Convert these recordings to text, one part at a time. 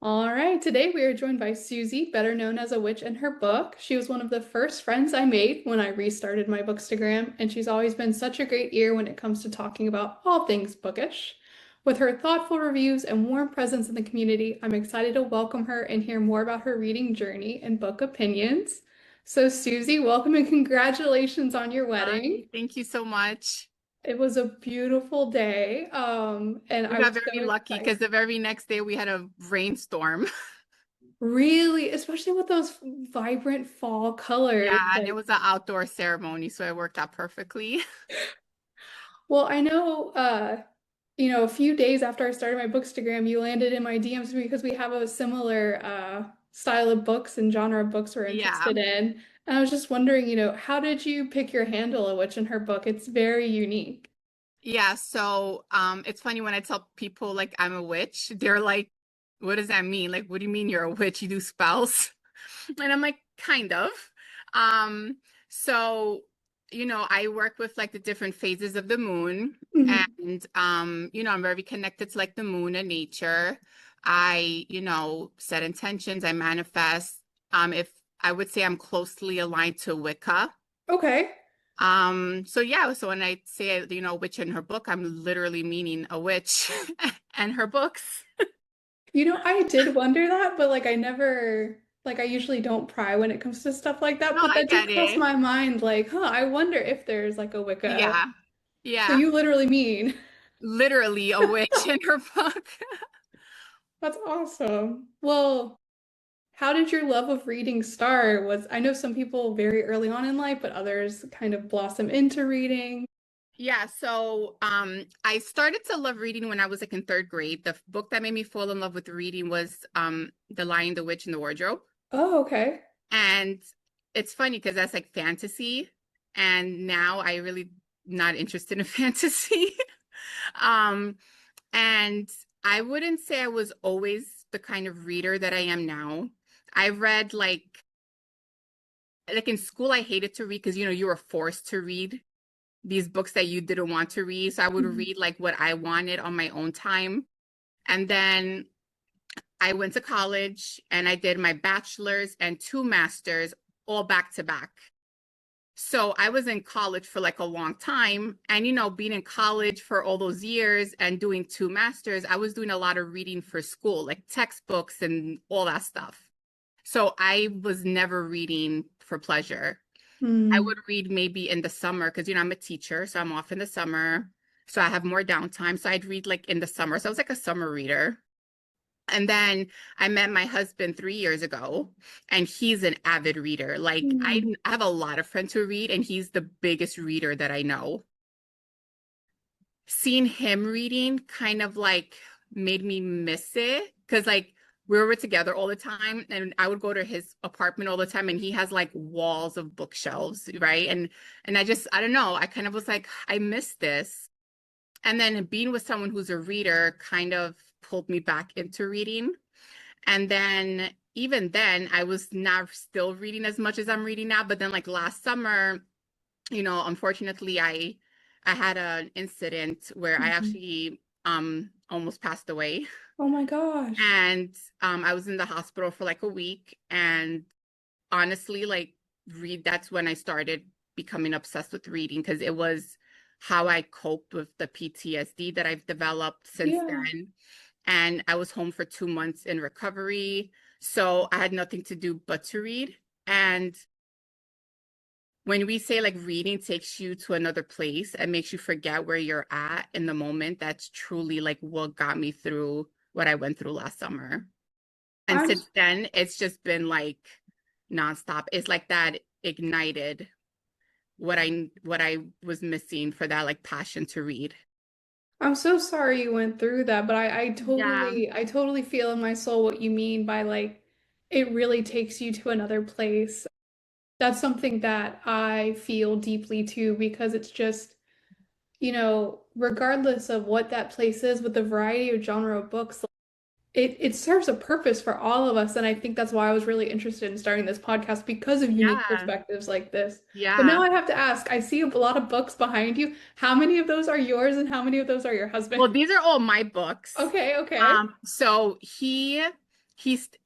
All right, today we are joined by Susie, better known as a witch, and her book. She was one of the first friends I made when I restarted my bookstagram, and she's always been such a great ear when it comes to talking about all things bookish. With her thoughtful reviews and warm presence in the community, I'm excited to welcome her and hear more about her reading journey and book opinions. So, Susie, welcome and congratulations on your wedding. Hi, thank you so much. It was a beautiful day, and We I got was very so lucky excited. because the very next day we had a rainstorm. Really, especially with those vibrant fall colors. Yeah, and it Like, was an outdoor ceremony, so it worked out perfectly. well, I know, a few days after I started my Bookstagram, you landed in my DMs because we have a similar style of books and genre of books we're Yeah. interested in. And I was just wondering, how did you pick your handle, A Witch in Her Book? It's very unique. Yeah, so it's funny when I tell people like I'm a witch, they're like, what does that mean? Like, what do you mean you're a witch? You do spells? And I'm like, kind of. Um, so, I work with like the different phases of the moon Mhm. and I'm very connected to like the moon and nature. I, set intentions, I manifest. If I would say I'm closely aligned to Wicca. Okay. So yeah, so when I say, witch in her book, I'm literally meaning a witch and her books. I did wonder that, but like I never, like I usually don't pry when it comes to stuff like that, No, but I that did get cross it. my mind, like, I wonder if there's like a Wicca. Yeah. So Yeah. you literally mean. Literally a witch in her book. That's awesome. Well, how did your love of reading start? I know some people very early on in life, but others kind of blossom into reading. Yeah, so I started to love reading when I was like in third grade. The book that made me fall in love with reading was The Lion, the Witch, and the Wardrobe. Oh, okay. And it's funny because that's like fantasy, and now I really not interested in fantasy. Um, and I wouldn't say I was always the kind of reader that I am now. I read like in school I hated to read because you were forced to read these books that you didn't want to read. So I would Mhm. read like what I wanted on my own time. And then I went to college and I did my bachelor's and two masters all back to back. So I was in college for like a long time. And, being in college for all those years and doing two masters, I was doing a lot of reading for school, like textbooks and all that stuff. So I was never reading for pleasure. I would Hmm. read maybe in the summer because, I'm a teacher, so I'm off in the summer. So I have more downtime. So I'd read like in the summer. So I was like a summer reader. And then I met my husband 3 years ago, and he's an avid reader. Like I, Hmm. I have a lot of friends who read, and he's the biggest reader that I know. Seeing him reading kind of like made me miss it because like we were together all the time and I would go to his apartment all the time and he has like walls of bookshelves, right? And I don't know, I kind of was like, I miss this. And then being with someone who's a reader kind of pulled me back into reading. And then even then I was not still reading as much as I'm reading now. But then like last summer, unfortunately, I had an incident where I Mhm. actually almost passed away, Oh my gosh. and I was in the hospital for like a week. And honestly, like read that's when I started becoming obsessed with reading because it was how I coped with the PTSD that I've developed since Yeah. then. And I was home for 2 months in recovery, so I had nothing to do but to read. And when we say like reading takes you to another place and makes you forget where you're at in the moment, that's truly like what got me through what I went through last summer. And I'm since then, it's just been like nonstop. It's like that ignited what I was missing for that like passion to read. I'm so sorry you went through that, but Yeah. I totally feel in my soul what you mean by like it really takes you to another place. That's something that I feel deeply too, because it's just, regardless of what that place is, with the variety of genre of books, it serves a purpose for all of us. And I think that's why I was really interested in starting this podcast because of unique Yeah. perspectives like this. But Yeah. now I have to ask, I see a lot of books behind you. How many of those are yours and how many of those are your husband? Well, these are all my books. Okay, okay. So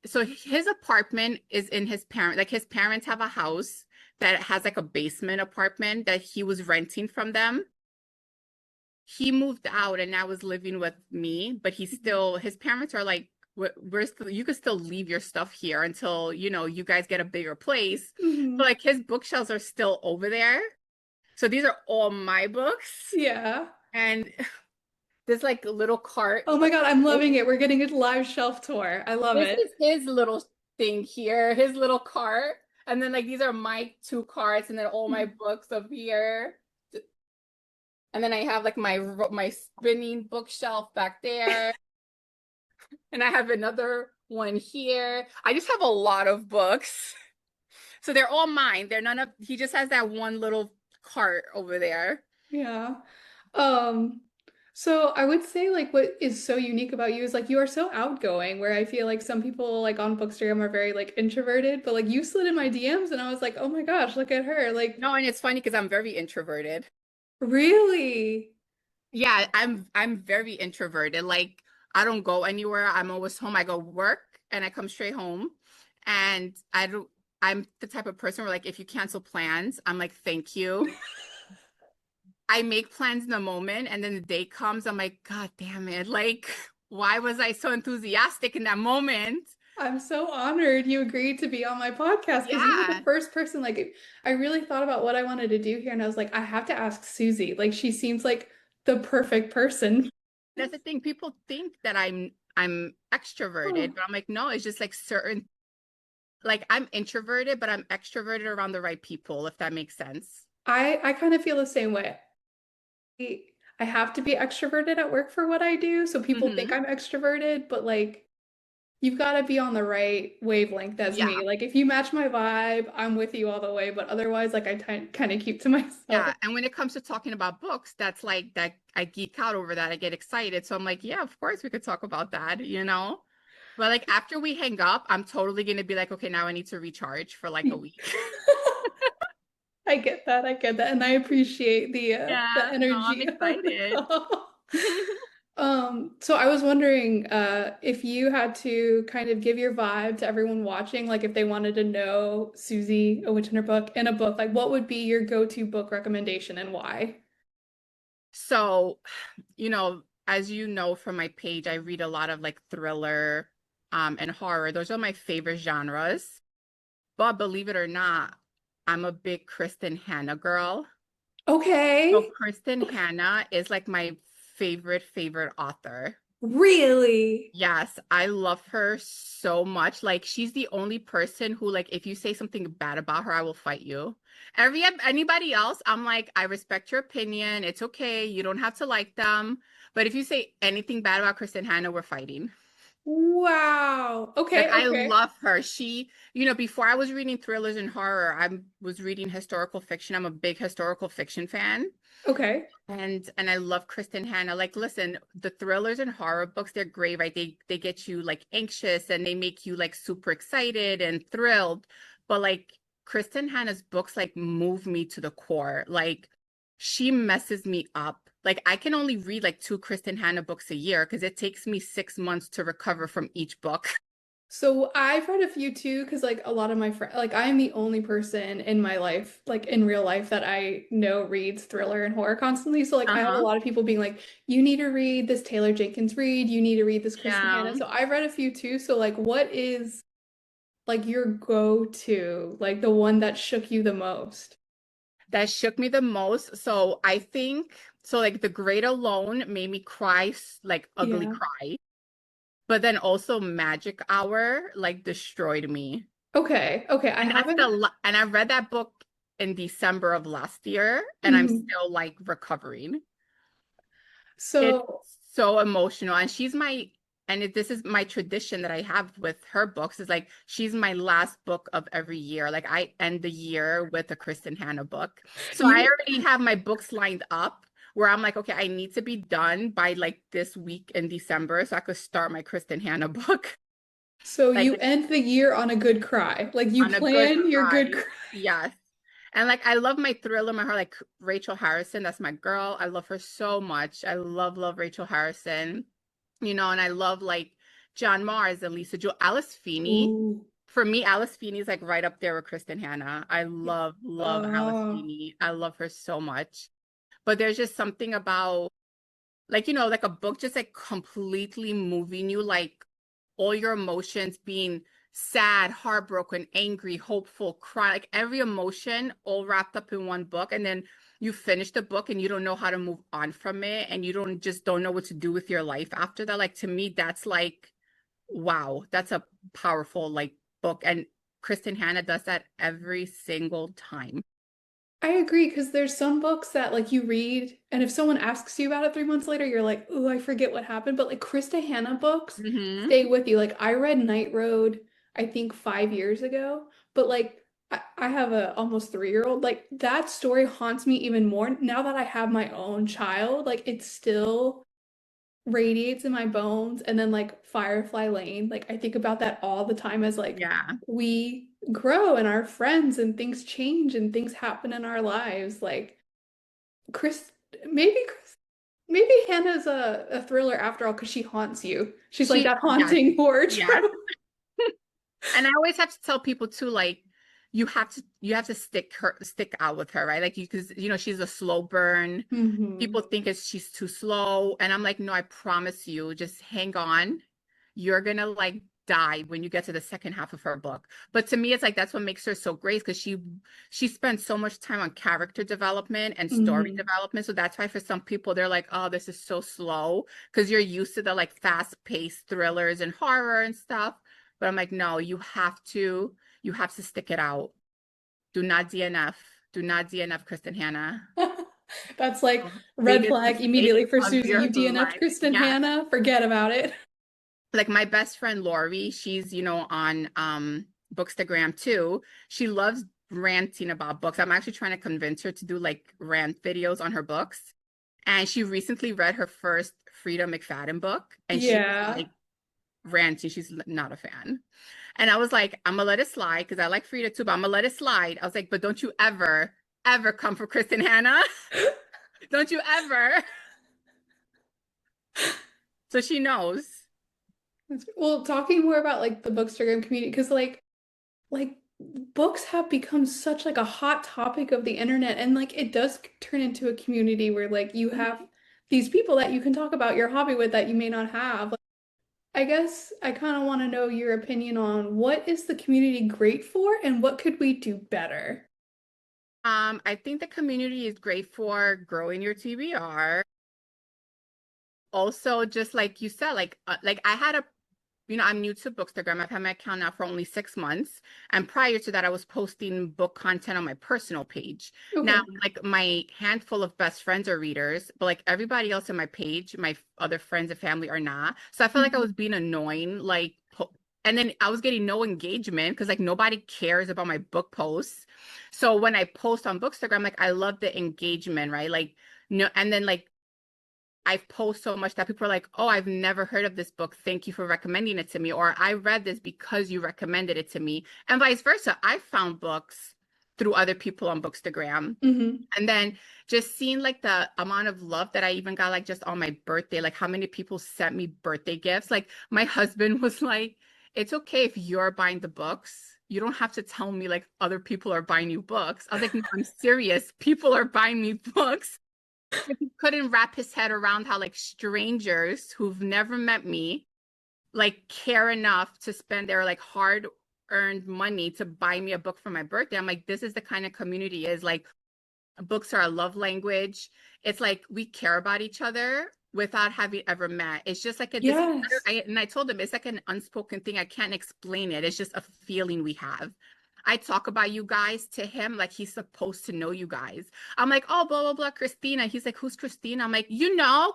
so his apartment is in his parent, like his parents have a house that has like a basement apartment that he was renting from them. He moved out and now is living with me, but his parents are like, we're still, you could still leave your stuff here until, you guys get a bigger place. Mhm. But like his bookshelves are still over there. So these are all my books. Yeah. And there's like a little cart. Oh my God, I'm loving it. We're getting a live shelf tour. I love This it. is his little thing here, his little cart. And then like these are my two carts and then all my books up here. And then I have like my spinning bookshelf back there. And I have another one here. I just have a lot of books. So they're all mine. They're none of, he just has that one little cart over there. Yeah. Um, so I would say like what is so unique about you is like you are so outgoing, where I feel like some people like on Bookstagram are very like introverted, but like you slid in my DMs and I was like, oh my gosh, look at her. Like, No, and it's funny because I'm very introverted. really? Yeah, I'm very introverted. Like I don't go anywhere. I'm always home. I go work and I come straight home. And I'm the type of person where like if you cancel plans, I'm like, thank you. I make plans in the moment and then the day comes, I'm like, God damn it. Like, why was I so enthusiastic in that moment? I'm so honored you agreed to be on my podcast because you were the Yeah. first person. Like, I really thought about what I wanted to do here, and I was like, I have to ask Susie. Like, she seems like the perfect person. That's the thing. People think that I'm extroverted, but I'm like, no, it's just like certain like I'm introverted, but I'm extroverted around the right people, if that makes sense. I kind of feel the same way. I have to be extroverted at work for what I do, so people think Hmm. I'm extroverted, but like you've got to be on the right wavelength as Yeah. me. Like if you match my vibe, I'm with you all the way, but otherwise like I kind of keep to myself. Yeah. And when it comes to talking about books, that's like that I geek out over that. I get excited. So I'm like, yeah, of course we could talk about that. But like after we hang up, I'm totally gonna be like, okay, now I need to recharge for like a week. I get that. I get that. And I appreciate the Yeah, no, I'm energy of the excited. call. So I was wondering if you had to kind of give your vibe to everyone watching, like if they wanted to know Susie, a witch in her book, in a book, like what would be your go-to book recommendation and why? So, as you know from my page, I read a lot of like thriller and horror. Those are my favorite genres. But believe it or not, I'm a big Kristen Hanna girl. So Okay. Kristen Hanna is like my favorite author. Really? Yes, I love her so much. Like she's the only person who like if you say something bad about her, I will fight you. Anybody else, I'm like, I respect your opinion. It's okay. You don't have to like them. But if you say anything bad about Kristen Hanna, we're fighting. Wow. Like Okay, I okay. love her. Before I was reading thrillers and horror, I was reading historical fiction. I'm a big historical fiction fan. Okay. And I love Kristen Hanna. Like, listen, the thrillers and horror books, they're great, right? They get you like anxious and they make you like super excited and thrilled. But like Kristen Hanna's books like move me to the core. Like she messes me up. Like I can only read like two Kristen Hanna books a year because it takes me 6 months to recover from each book. So I've read a few too, because like a lot of my friends, like I am the only person in my life, like in real life, that I know reads thriller and horror constantly. So like I have a Uh-huh. lot of people being like, you need to read this Taylor Jenkins Reid, you need to read this Kristen Hanna. Yeah. So I've read a few too. So like what is like your go-to, like the one that shook you the most? That shook me the most. So I think so like The Great Alone made me cry like ugly Yeah. cry. But then also Magic Hour like destroyed me. Okay. Okay. I haven't. And I read that book in December of last year and I'm Mhm. still like recovering. It's So so emotional and this is my tradition that I have with her books is like she's my last book of every year. Like I end the year with a Kristen Hanna book. So I you already have my books lined up where I'm like, okay, I need to be done by like this week in December so I could start my Kristen Hanna book. so Like you end the year on a good cry. Like you on a good plan your good cry. cry. Yes. And like I love my thriller, my heart, like Rachel Harrison, that's my girl. I love her so much. I love Rachel Harrison, and I love like John Mars and Lisa Joy. Alice Feeney. Ooh. For me, Alice Feeney is like right up there with Kristen Hanna. I love Alice Oh, Feeney. I love her so much. But there's just something about like, like a book just like completely moving you, like all your emotions being sad, heartbroken, angry, hopeful, cry, like every emotion all wrapped up in one book. And then you finish the book and you don't know how to move on from it. And you don't know what to do with your life after that. Like to me, that's like, wow, that's a powerful like book. And Kristen Hanna does that every single time. I agree because there's some books that like you read, and if someone asks you about it 3 months later, you're like, "Oh, I forget what happened." But like Krista Hanna books Hmm. stay with you. Like I read Night Road, I think 5 years ago, but like I have a almost 3-year-old. Like that story haunts me even more now that I have my own child. Like it still radiates in my bones. And then like Firefly Lane, like I think about that all the time as like Yeah. we grow and our friends and things change and things happen in our lives. Like Chris, Chris, maybe Hannah's a thriller after all because she haunts you. She's like that Yes, haunting horror yes. trope. And I always have to tell people too, like, you have to stick out with her, right? Like you because she's a slow burn. Hmm. People think she's too slow. And I'm like, no, I promise you, just hang on. You're gonna like die when you get to the second half of her book. But to me, it's like that's what makes her so great because she spends so much time on character development and story Hmm. development. So that's why for some people they're like, oh, this is so slow because you're used to the like fast-paced thrillers and horror and stuff. But I'm like, no, you have to stick it out. Do not DNF. Do not DNF Kristen Hanna. That's like Oh, red biggest flag mistake immediately for of Susie. your You DNF'd life. Kristen Yeah. Hanna, forget about it. Like my best friend Lori, she's, on Bookstagram too. She loves ranting about books. I'm actually trying to convince her to do like rant videos on her books. And she recently read her first Frida McFadden book and she was Yeah. like ranting. She's not a fan. And I was like, I'm gonna let it slide because I like Frida too, but I'm gonna let it slide. I was like, but don't you ever come for Kristen Hanna. Don't you ever. So she knows. Well, talking more about like the Bookstagram community, because like books have become such like a hot topic of the internet, and like it does turn into a community where like you have these people that you can talk about your hobby with that you may not have. Like, I guess I kind of want to know your opinion on what is the community great for and what could we do better? I think the community is great for growing your TBR. Also, just like you said, like I had I'm new to Bookstagram. I've had my account now for only 6 months. And prior to that, I was posting book content on my personal page. Now, Okay. like my handful of best friends are readers, but like everybody else on my page, my other friends and family are not. So I felt like I Mhm. was being annoying, and then I was getting no engagement because like nobody cares about my book posts. So when I post on Bookstagram, like I love the engagement, right? Like no, and then like I've posted so much that people are like, oh, I've never heard of this book. Thank you for recommending it to me. Or I read this because you recommended it to me. And vice versa. I found books through other people on Bookstagram. Hmm. And then just seeing like the amount of love that I even got, like just on my birthday, like how many people sent me birthday gifts. Like my husband was like, it's okay if you're buying the books. You don't have to tell me like other people are buying you books. I was like, no, I'm serious. People are buying me books. If he couldn't wrap his head around how like strangers who've never met me like care enough to spend their like hard earned money to buy me a book for my birthday. I'm like, this is the kind of community is like books are a love language. It's like we care about each other without having ever met. It's just like Yes. and I told him it's like an unspoken thing. I can't explain it. It's just a feeling we have. I talk about you guys to him like he's supposed to know you guys. I'm like, oh, blah, blah, blah, Christina. He's like, who's Christina? I'm like,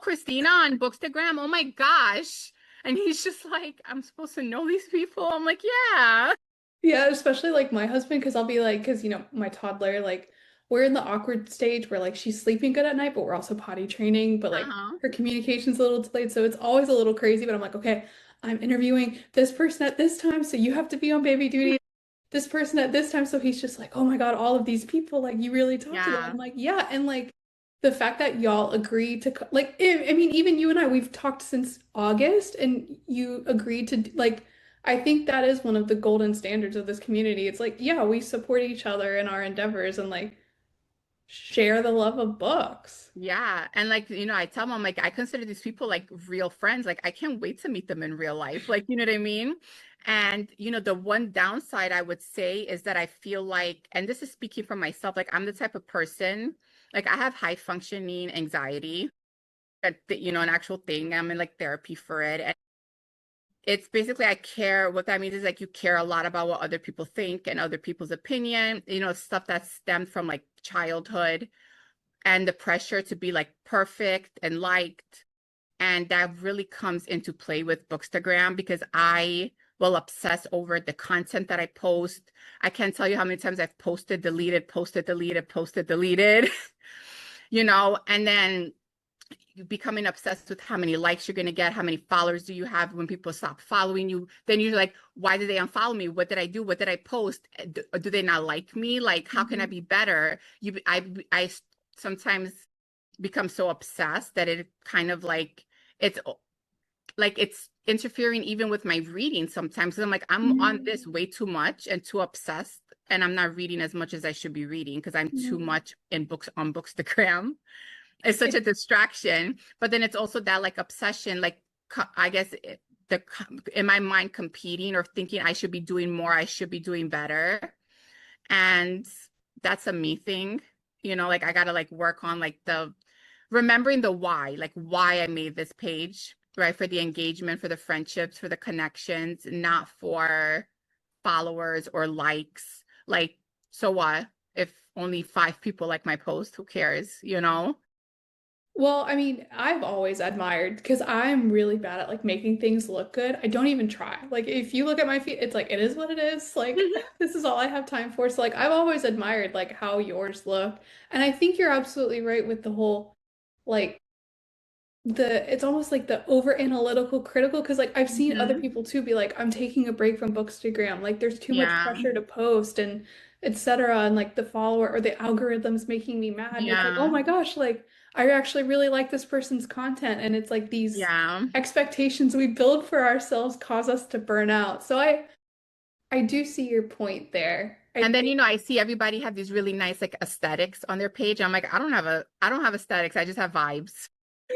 Christina on Bookstagram. Oh my gosh. And he's just like, I'm supposed to know these people. I'm like, yeah. Yeah, especially like my husband, because I'll be like, because my toddler, like we're in the awkward stage where like she's sleeping good at night, but we're also potty training, but like Uh-huh. her communication's a little delayed, so it's always a little crazy. But I'm like, okay, I'm interviewing this person at this time, so you have to be on baby duty. This person at this time, so he's just like, oh my God, all of these people, like you really talk to them. Yeah. I'm like, yeah, and like the fact that y'all agreed to like I mean even you and I we've talked since August and you agreed to like I think that is one of the golden standards of this community. It's like yeah, we support each other in our endeavors and like share the love of books. Yeah. And like, I tell them, I'm like, I consider these people like real friends. Like, I can't wait to meet them in real life. Like, you know what I mean? And, the one downside I would say is that I feel like, and this is speaking for myself, like, I'm the type of person, like, I have high functioning anxiety, an actual thing. I'm in like therapy for it. And it's basically, I care. What that means is like, you care a lot about what other people think and other people's opinion, stuff that stemmed from like childhood and the pressure to be like perfect and liked. And that really comes into play with Bookstagram because I will obsess over the content that I post. I can't tell you how many times I've posted, deleted, posted, deleted, posted, deleted, and then becoming obsessed with how many likes you're going to get, how many followers do you have when people stop following you. Then you're like, why did they unfollow me? What did I do? What did I post? Do they not like me? Like, how can I Mhm. be better? I sometimes become so obsessed that it kind of it's it's interfering even with my reading sometimes. 'Cause I'm like, I'm on Mhm. this way too much and too obsessed, and I'm not reading as much as I should be reading because I'm too Mhm. much in books on Bookstagram. It's such a distraction, but then it's also that like obsession, like I guess in my mind competing or thinking I should be doing more, I should be doing better, and that's a me thing. Like I gotta like work on like the remembering the why, like why I made this page, right? For the engagement, for the friendships, for the connections, not for followers or likes. Like, so what if only 5 people like my post? Who cares? Well, I mean, I've always admired because I'm really bad at like making things look good. I don't even try. Like if you look at my feed, it's like it is what it is. Like this is all I have time for. So like I've always admired like how yours look. And I think you're absolutely right with the whole like it's almost like the over analytical critical because like I've seen other Mhm. people too be like I'm taking a break from Bookstagram like there's too much Yeah. pressure to post and etc. and like the follower or the algorithm's making me mad and it's like oh Yeah. my gosh like I actually really like this person's content and it's like these Yeah. expectations we build for ourselves cause us to burn out so I do see your point there I And then, think I see everybody have these really nice like aesthetics on their page. I'm like, I don't have aesthetics. I just have vibes.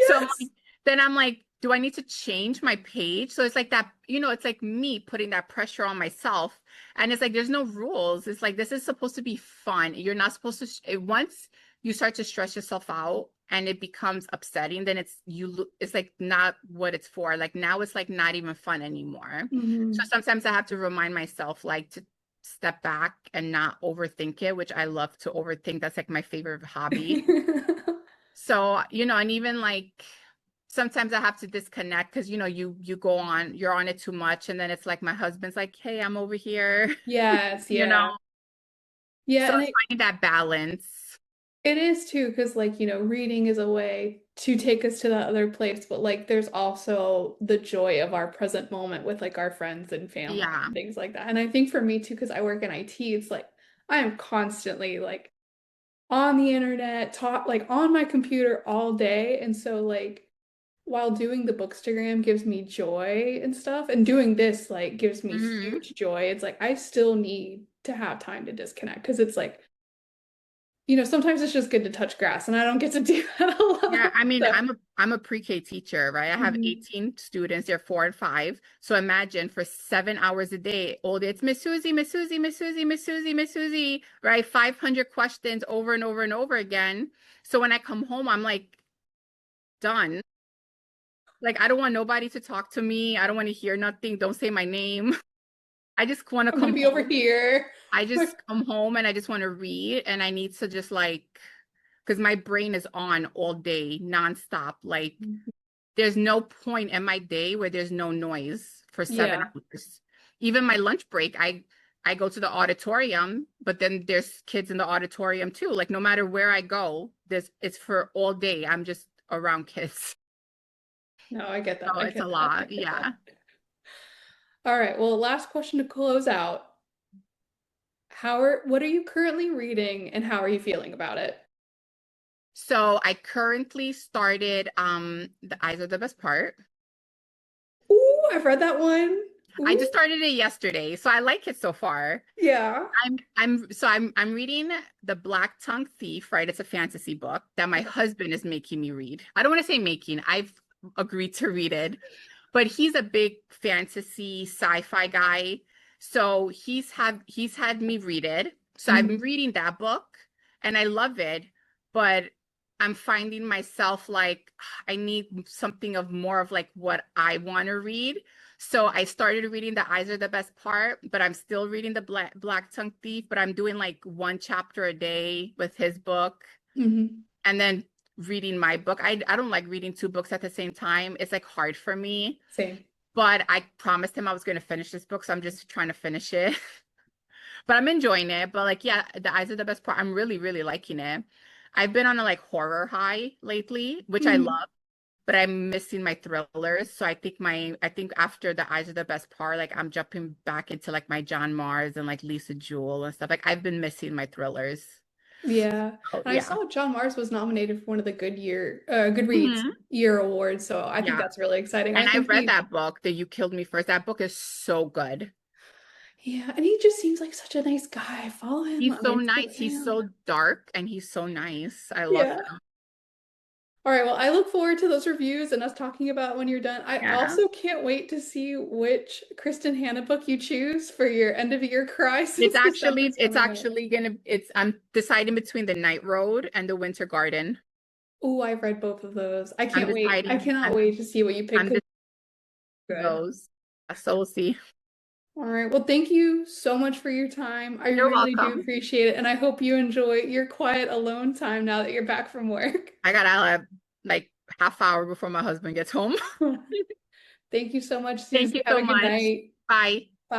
So yes then I'm like, do I need to change my page? So it's like that, it's like me putting that pressure on myself. And it's like, there's no rules. It's like, this is supposed to be fun. You're not supposed to, once you start to stress yourself out and it becomes upsetting, then it's like not what it's for. Like now it's like not even fun anymore. So hmm sometimes I have to remind myself like to step back and not overthink it, which I love to overthink. That's like my favorite hobby. So, and even like sometimes I have to disconnect because you're on it too much. And then it's like my husband's like, hey, I'm over here, yes you know. yeah yeah So and it's finding that balance. it is too, because like, reading is a way to take us to that other place, but like there's also the joy of our present moment with like our friends and family Yeah. and things like that. And I think for me too, because I work in IT, it's like I am constantly like on the internet, taught like on my computer all day. And so like while doing the Bookstagram gives me joy and stuff, and doing this like gives me Hmm. huge joy, it's like I still need to have time to disconnect because it's like sometimes it's just good to touch grass, and I don't get to do that a Yeah, lot. I mean, So, I'm a pre-K teacher, right? I have mhm. 18 students, they're 4 and 5. So imagine for 7 hours a day, all day it's Miss Susie, Miss Susie, Miss Susie, Miss Susie, Miss Susie, right? 500 questions over and over and over again. So when I come home, I'm like done. Like I don't want nobody to talk to me. I don't want to hear nothing. Don't say my name. I just want to I'm gonna come be over home. here. I just come home and I just want to read and I need to just like because my brain is on all day, nonstop. Like there's no point in my day where there's no noise for seven Yeah. hours. Even my lunch break, I go to the auditorium, but then there's kids in the auditorium too. Like no matter where I go, there's it's for all day. I'm just around kids. No, I get that. So I it's a get that. I lot. get that. Yeah. All right. Well, last question to close out. What are you currently reading and how are you feeling about it? So I currently started The Eyes Are the Best Part. Ooh, I've read that one. I just Ooh, started it yesterday, so I like it so far. yeah. I'm reading The Black Tongue Thief, right? It's a fantasy book that my husband is making me read. I don't want to say making, I've agreed to read it, but he's a big fantasy sci-fi guy. So he's had me read it. So I've been Mhm. reading that book and I love it, but I'm finding myself like I need something of more of like what I want to read. So I started reading The Eyes Are the Best Part, but I'm still reading The Black Tongue Thief, but I'm doing like one chapter a day with his book Mhm. and then reading my book. I don't like reading two books at the same time. It's like hard for me, Same. but I promised him I was going to finish this book, so I'm just trying to finish it. But I'm enjoying it. But like, yeah, The Eyes Are the Best Part. I'm really, really liking it. I've been on a like horror high lately, which I Mhm. love, but I'm missing my thrillers. So I think after The Eyes Are the Best Part, like I'm jumping back into like my John Mars and like Lisa Jewell and stuff. Like I've been missing my thrillers. Yeah. Oh And I yeah. saw John Mars was nominated for one of the Goodreads Mhm. Year Awards, so I think Yeah. that's really exciting. I And I think read he, that book, The You Killed Me First. That book is so good. yeah, and he just seems like such a nice guy. I follow him He's on so nice. He's Instagram. so dark and he's so nice. I love Yeah. him. All right, well, I look forward to those reviews and us talking about when you're done. I Yeah. also can't wait to see which Kristen Hanna book you choose for your end of year cry It's since actually December's it's coming up. actually gonna it's I'm deciding between The Night Road and The Winter Garden. Oh, I've read both of those. I I'm can't wait. I deciding cannot I'm wait to see what you pick I'm because deciding it's good. those. So we'll see. All right. Well, thank you so much for your time. I You're really do welcome. appreciate it. And I hope you enjoy your quiet alone time now that you're back from work. I got out like half hour before my husband gets home. Thank you so much, Thank Susie. you Have so a good much. night. Bye. Bye.